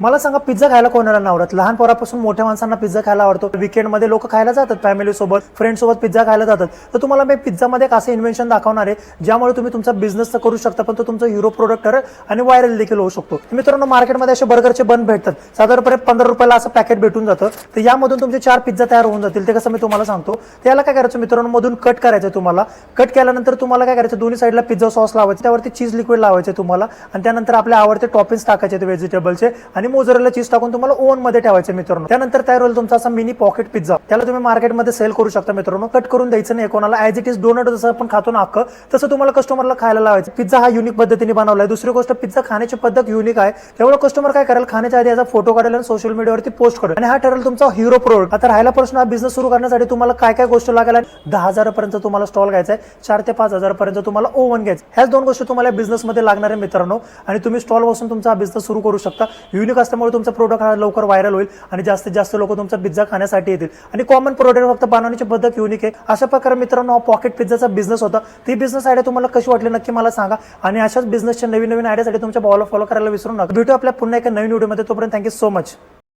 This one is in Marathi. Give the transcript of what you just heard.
मला सांगा पिझ्झा खायला कोणाला नाही आवडत? लहान पोरापासून मोठ्या माणसांना पिझ्झा खायला आवडतो. वीकेंडमध्ये लोक खायला जातात, फॅमिली सोबत, फ्रेंड सोबत पिझ्झा खायला जातात. तर तुम्हाला मी पिझ्झामध्ये एक असं इन्व्हेन्शन दाखवणार आहे ज्यामुळे तुम्ही तुमचा बिझनेस तर करू शकता, पण तो तुमचा हिरो प्रोडक्ट ठरेल आणि व्हायरल देखील होऊ शकतो. मित्रांनो, मार्केटमध्ये असे बर्गरचे बन भेटतात, साधारणपणे 15 रुपयाला असं पॅकेट भेटून जातं. तर यामधून तुमचे 4 पिझ्झा तयार होऊन जातील. ते कसं मी तुम्हाला सांगतो. त्याला काय करायचं मित्रांनो, मधून कट करायचं तुम्हाला. कट केल्यानंतर तुम्हाला काय करायचं, दोन्ही साईडला पिझ्झा सॉस लावायचं, त्यावरती चीज लिक्विड लावायचे तुम्हाला, आणि त्यानंतर आपल्या आवडते टॉपिंग्स टाकायचे व्हेजिटेबलचे, आणि मोझरेला चीज टाकून तुम्हाला ओव्हन मध्ये ठेवायचे मित्रांनो. त्यानंतर तयार होईल तुमचा असा मिनी पॉकेट पिझ्झा. त्याला तुम्ही मार्केटमध्ये सेल करू शकता मित्रांनो. कट करून द्यायचं नाही कोणाला, ऍज इट इज डोनट जसं आपण खातो ना अख्खं, तसं तुम्हाला कस्टमरला खायला लावायचं. पिझ्झा हा युनिक पद्धतीने बनवलाय. दुसरी गोष्ट, पिझ्झा खाण्याची पद्धत युनिक आहे. त्यामुळे कस्टमर काय करेल, खाण्याच्या आधी याचा फोटो काढेल आणि सोशल मीडियावरती पोस्ट करेल, आणि हा ठरेल तुमचा हिरो प्रोडक्ट. आता राहिला प्रश्न, हा बिझनेस सुरू करण्यासाठी तुम्हाला काय काय गोष्ट लागेल? 10,000 पर्यंत तुम्हाला स्टॉल घ्यायचा आहे, 4 ते 5,000 पर्यंत तुम्हाला ओव्हन घ्यायचं. ह्याच 2 गोष्टी तुम्हाला बिझनेस मध्ये लागणार आहे मित्रांनो, आणि तुम्ही स्टॉल बसून तुमचा बिझनेस सुरू करू शकता. युनिक असल्यामुळे तुमचा प्रोडक्ट हा लवकर व्हायरल होईल आणि जास्तीत जास्त लोक तुमचा पिझ्झा खाण्यासाठी येतील. आणि कॉमन प्रोडक्ट फक्त बनवण्याची पद्धत युनिक आहे. अशा प्रकारे मित्रांनो, हा पॉकेट पिझ्झाचा बिझनेस होता. ती बिझनेस आयडिया तुम्हाला कशी वाटली नक्की मला सांगा, आणि अशाच बिझनेसच्या नवीन नवीन आयडियासाठी तुमच्या बॉल फॉलो करायला विसरू नका. भेटू आपल्या पुन्हा एका नवीन व्हिडिओमध्ये. तोपर्यंत थँक्यू सो मच.